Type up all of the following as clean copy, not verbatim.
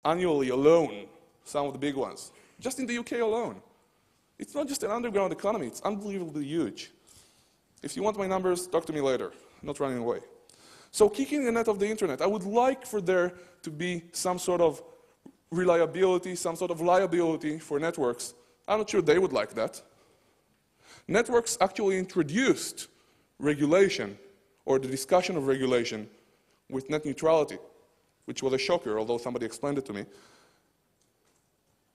annually alone, some of the big ones, just in the UK alone. It's not just an underground economy, it's unbelievably huge. If you want my numbers, talk to me later. I'm not running away. So kicking the net of the internet, I would like for there to be some sort of reliability, some sort of liability for networks. I'm not sure they would like that. Networks actually introduced regulation, or the discussion of regulation, with net neutrality, which was a shocker, although somebody explained it to me.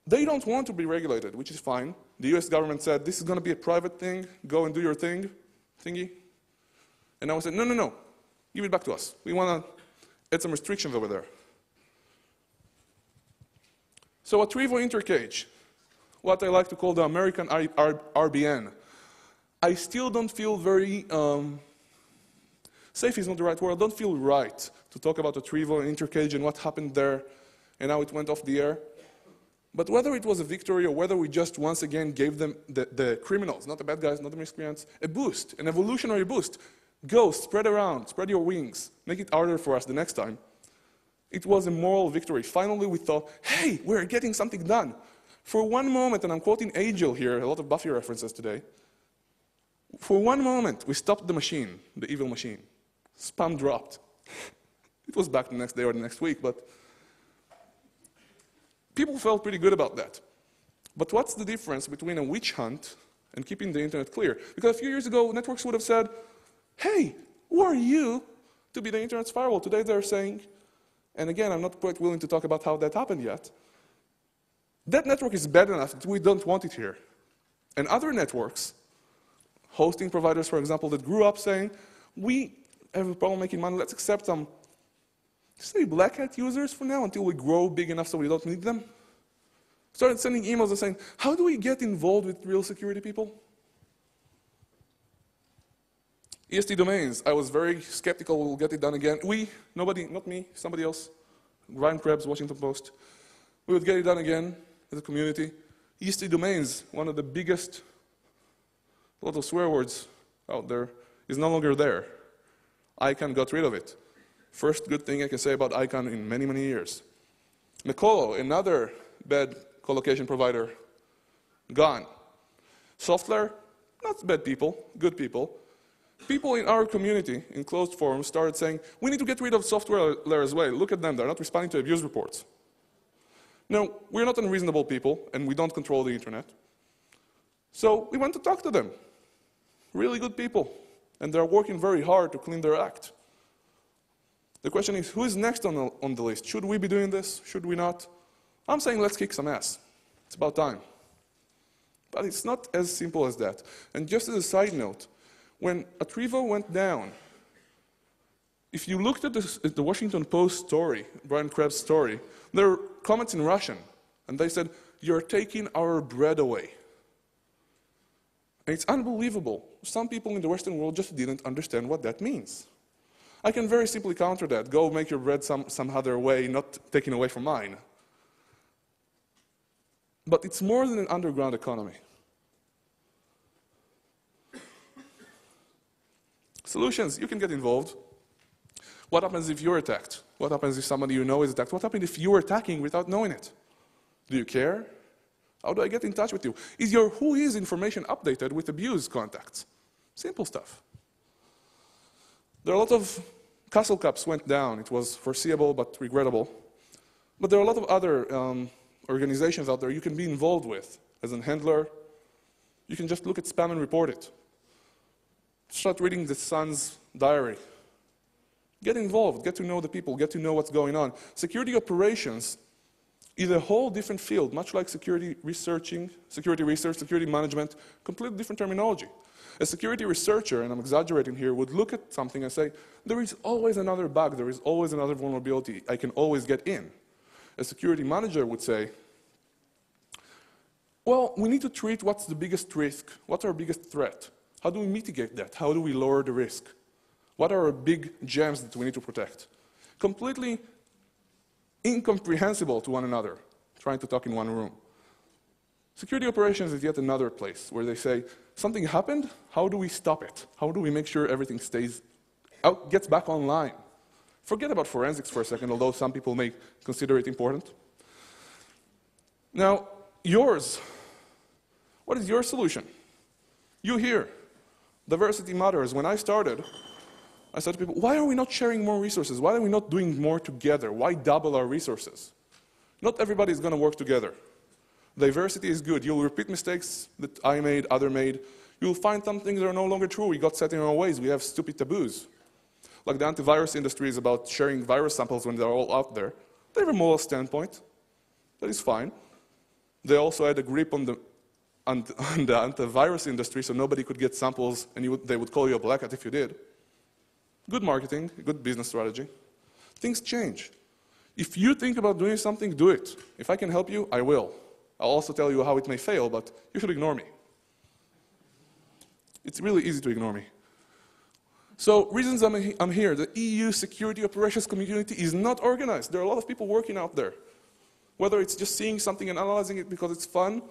They don't want to be regulated, which is fine. The US government said, this is going to be a private thing, go and do your thing, thingy. And I said, no, no, no, give it back to us. We want to add some restrictions over there. So a Trevo intercage, what I like to call the American RBN. I still don't feel very, safe is not the right word, I don't feel right to talk about the Trevo intercage and what happened there and how it went off the air. But whether it was a victory or whether we just once again gave them, the criminals, not the bad guys, not the miscreants, a boost, an evolutionary boost. Go, spread around, spread your wings, make it harder for us the next time. It was a moral victory. Finally we thought, hey, we're getting something done. For one moment, and I'm quoting Angel here, a lot of Buffy references today, for one moment we stopped the machine, the evil machine. Spam dropped. It was back the next day or the next week, but people felt pretty good about that. But what's the difference between a witch hunt and keeping the internet clear? Because a few years ago, networks would have said, hey, who are you to be the internet's firewall? Today they're saying, and again, I'm not quite willing to talk about how that happened yet, that network is bad enough that we don't want it here. And other networks, hosting providers, for example, that grew up saying, we have a problem making money, let's accept some, say, Black Hat users for now until we grow big enough so we don't need them. Started sending emails and saying, how do we get involved with real security people? EST domains, I was very skeptical we'll get it done again. We, nobody, not me, somebody else, Ryan Krebs, Washington Post, we would get it done again as a community. EST domains, one of the biggest, a lot of swear words out there, is no longer there. ICANN got rid of it. First good thing I can say about ICANN in many, many years. Mekolo, another bad colocation provider, gone. Software, not bad people, good people. People in our community, in closed forums, started saying, we need to get rid of software layer as well. Look at them, they're not responding to abuse reports. No, we're not unreasonable people, and we don't control the internet. So we went to talk to them. Really good people. And they're working very hard to clean their act. The question is, who is next on the list? Should we be doing this? Should we not? I'm saying let's kick some ass. It's about time. But it's not as simple as that. And just as a side note, when Trevo went down, if you looked at the Washington Post story, Brian Krebs' story, there were comments in Russian. And they said, you're taking our bread away. And it's unbelievable. Some people in the Western world just didn't understand what that means. I can very simply counter that. Go make your bread some other way, not taking away from mine. But it's more than an underground economy. Solutions, you can get involved. What happens if you're attacked? What happens if somebody you know is attacked? What happens if you're attacking without knowing it? Do you care? How do I get in touch with you? Is your whois information updated with abuse contacts? Simple stuff. There are a lot of Castle Cups went down. It was foreseeable but regrettable. But there are a lot of other organizations out there you can be involved with. As a handler, you can just look at spam and report it. Start reading the Sun's diary. Get involved, get to know the people, get to know what's going on. Security operations is a whole different field, much like security research, security management, completely different terminology. A security researcher, and I'm exaggerating here, would look at something and say, there is always another bug, there is always another vulnerability, I can always get in. A security manager would say, well, we need to treat what's the biggest risk, what's our biggest threat? How do we mitigate that? How do we lower the risk? What are our big gems that we need to protect? Completely incomprehensible to one another, trying to talk in one room. Security operations is yet another place where they say, something happened, how do we stop it? How do we make sure everything gets back online? Forget about forensics for a second, although some people may consider it important. Now, yours. What is your solution? You here. Diversity matters. When I started, I said to people, why are we not sharing more resources? Why are we not doing more together? Why double our resources? Not everybody is going to work together. Diversity is good. You'll repeat mistakes that I made, other made. You'll find some things that are no longer true. We got set in our ways. We have stupid taboos. Like the antivirus industry is about sharing virus samples when they're all out there. They have a moral standpoint. That is fine. They also had a grip on the antivirus industry, so nobody could get samples, and they would call you a black hat if you did. Good marketing, good business strategy. Things change. If you think about doing something, do it. If I can help you, I will. I'll also tell you how it may fail, but you should ignore me. It's really easy to ignore me. So, reasons I'm here. The EU security operations community is not organized. There are a lot of people working out there. Whether it's just seeing something and analyzing it because it's fun,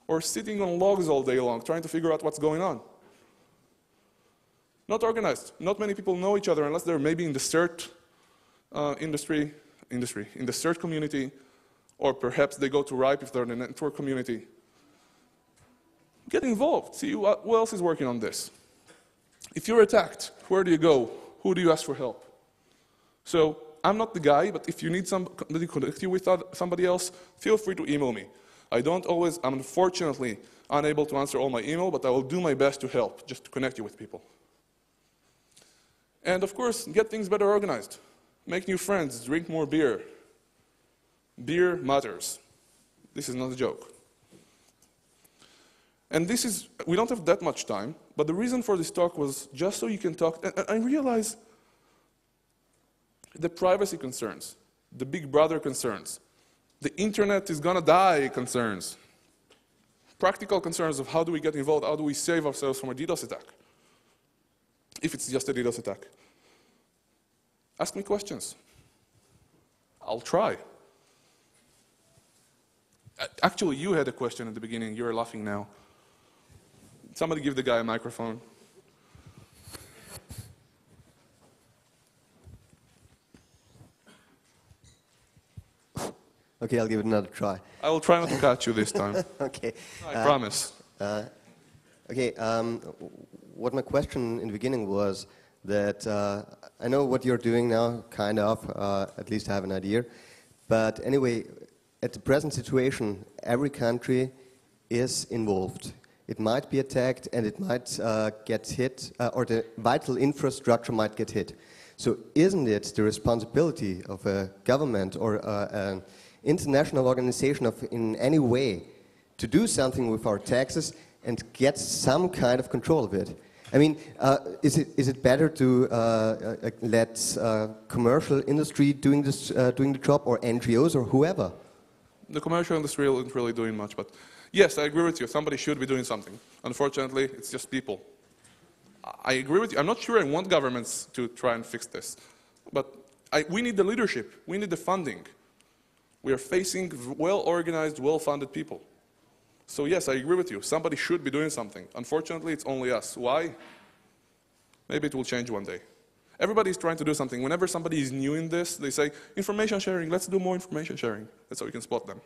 or sitting on logs all day long trying to figure out what's going on. Not organized. Not many people know each other unless they're maybe in the CERT in the CERT community, or perhaps they go to RIPE if they're in the network community. Get involved. See who else is working on this. If you're attacked, where do you go? Who do you ask for help? So I'm not the guy, but if you need somebody to connect you with somebody else, feel free to email me. I'm unfortunately unable to answer all my email, but I will do my best to help, just to connect you with people. And of course, get things better organized. Make new friends, drink more beer. Beer matters. This is not a joke. And we don't have that much time, but the reason for this talk was just so you can talk, and I realize the privacy concerns, the big brother concerns, the internet is gonna die concerns, practical concerns of how do we get involved, how do we save ourselves from a DDoS attack, if it's just a DDoS attack. Ask me questions. I'll try. Actually, you had a question at the beginning. You're laughing now. Somebody give the guy a microphone. Okay, I'll give it another try. I will try not to catch you this time. Okay. I promise. Okay, what my question in the beginning was that I know what you're doing now, kind of, at least I have an idea. But anyway, at the present situation, every country is involved. It might be attacked and it might get hit, or the vital infrastructure might get hit. So isn't it the responsibility of a government or an international organization in any way to do something with our taxes and get some kind of control of it? I mean, is it better to let commercial industry doing the job, or NGOs, or whoever? The commercial industry isn't really doing much, but yes, I agree with you. Somebody should be doing something. Unfortunately, it's just people. I agree with you. I'm not sure I want governments to try and fix this, but we need the leadership. We need the funding. We are facing well-organized, well-funded people. So yes, I agree with you. Somebody should be doing something. Unfortunately, it's only us. Why? Maybe it will change one day. Everybody is trying to do something. Whenever somebody is new in this, they say, information sharing, let's do more information sharing. That's how we can spot them.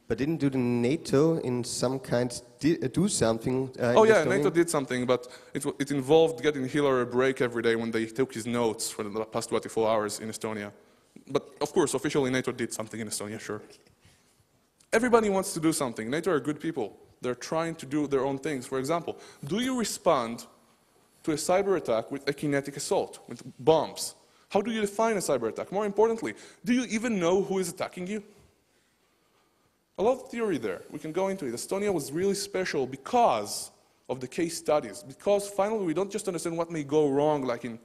But didn't the NATO in some kind do something? Oh yeah, NATO did something, but it involved getting Hitler a break every day when they took his notes for the past 24 hours in Estonia. But of course, officially NATO did something in Estonia, sure. Everybody wants to do something. NATO are good people. They're trying to do their own things. For example, do you respond to a cyber attack with a kinetic assault, with bombs? How do you define a cyber attack? More importantly, do you even know who is attacking you? A lot of theory there. We can go into it. Estonia was really special because of the case studies, because finally we don't just understand what may go wrong like in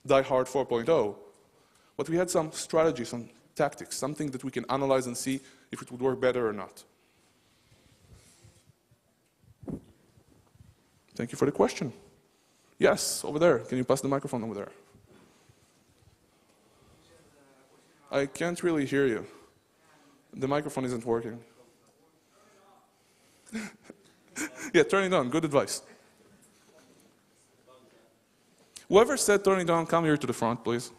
Die Hard 4.0, but we had some strategy, some tactics, something that we can analyze and see if it would work better or not. Thank you for the question. Yes, over there. Can you pass the microphone over there? I can't really hear you. The microphone isn't working. Yeah, turn it on. Good advice. Whoever said turn it on, come here to the front, please.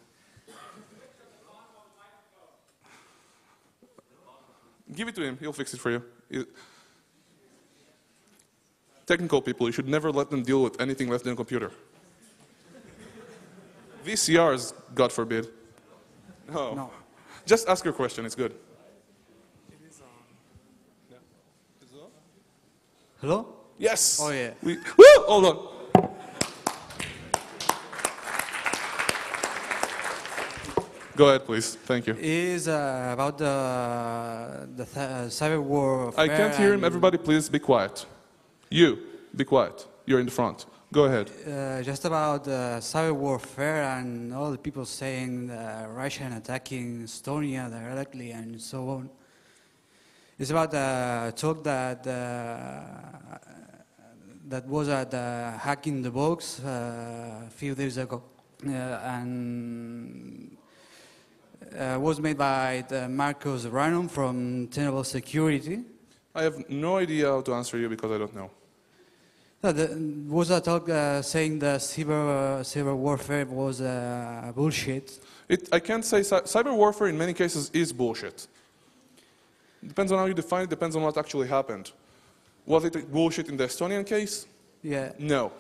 Give it to him. He'll fix it for you. Technical people, you should never let them deal with anything less than a computer. VCRs, God forbid. No. Just ask your question. It's good. Hello? Yes. Oh, yeah. Woo! Hold on. Go ahead, please. Thank you. Is about the cyber warfare. I can't hear him. Everybody, please be quiet. You, be quiet. You're in the front. Go ahead. Just about cyber warfare and all the people saying Russia attacking Estonia directly and so on. It's about the talk that that was at Hack in the Box a few days ago, and was made by Marcos Ranum from Tenable Security. I have no idea how to answer you because I don't know. Was a talk saying that cyber warfare was bullshit? I can't say cyber warfare in many cases is bullshit. Depends on how you define it, depends on what actually happened. Was it bullshit in the Estonian case? Yeah. No.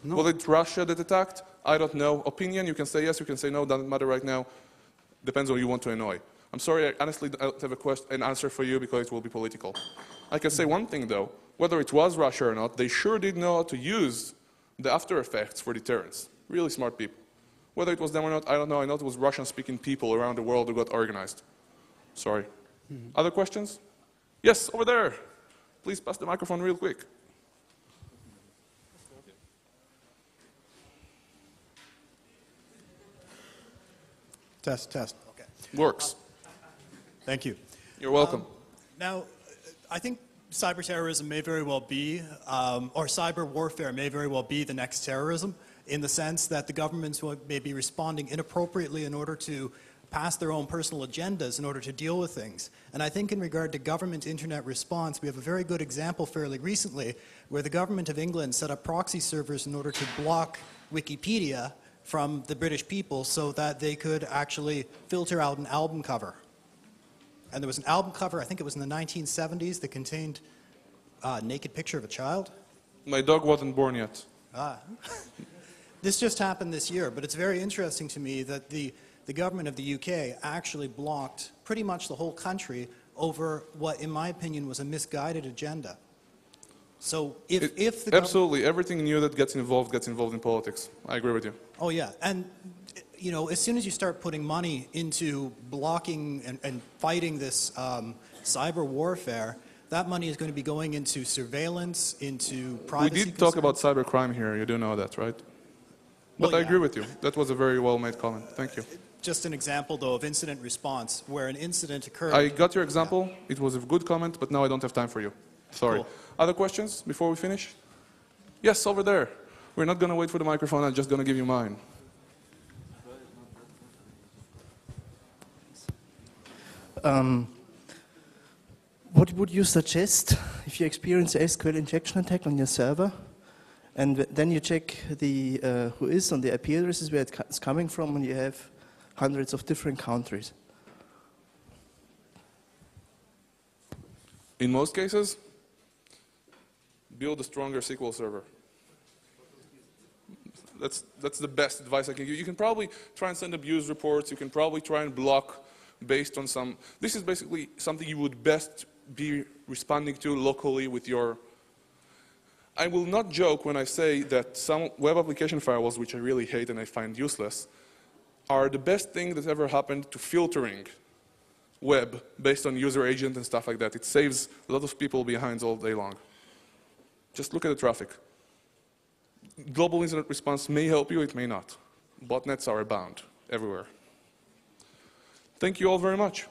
Was it Russia that attacked? I don't know. Opinion, you can say yes, you can say no, doesn't matter right now. Depends on who you want to annoy. I'm sorry, I honestly don't have an answer for you because it will be political. I can say one thing though, whether it was Russia or not, they sure did know how to use the after effects for deterrence. Really smart people. Whether it was them or not, I don't know. I know it was Russian-speaking people around the world who got organized. Sorry. Other questions? Yes, over there. Please pass the microphone real quick. Test. Okay. Works. Thank you. You're welcome. Now, I think cyber terrorism may very well be, or cyber warfare may very well be the next terrorism, in the sense that the governments may be responding inappropriately in order to pass their own personal agendas in order to deal with things. And I think in regard to government internet response, we have a very good example fairly recently where the government of England set up proxy servers in order to block Wikipedia from the British people so that they could actually filter out an album cover. And there was an album cover, I think it was in the 1970s, that contained a naked picture of a child. My dog wasn't born yet. This just happened this year, but it's very interesting to me that the government of the UK actually blocked pretty much the whole country over what, in my opinion, was a misguided agenda. So if the absolutely, everything new that gets involved in politics. I agree with you. Oh yeah, and you know, as soon as you start putting money into blocking and fighting this cyber warfare, that money is going to be going into surveillance, into privacy. We did talk about cybercrime here. You do know that, right? But Well, I yeah. agree with you. That was a very well-made comment. Thank you. Just an example, though, of incident response, where an incident occurred. I got your example. It was a good comment, but now I don't have time for you. Sorry. Cool. Other questions before we finish? Yes, over there. We're not going to wait for the microphone. I'm just going to give you mine. What would you suggest if you experience a SQL injection attack on your server, and then you check the who is on the IP addresses, where it's coming from, and you have hundreds of different countries? In most cases, build a stronger SQL server. That's the best advice I can give you. You can probably try and send abuse reports. You can probably try and block based on some. This is basically something you would best be responding to locally with your. I will not joke when I say that some web application firewalls, which I really hate and I find useless, are the best thing that ever happened to filtering web based on user agent and stuff like that. It saves a lot of people behinds all day long. Just look at the traffic. Global incident response may help you, it may not. Botnets are abound everywhere. Thank you all very much.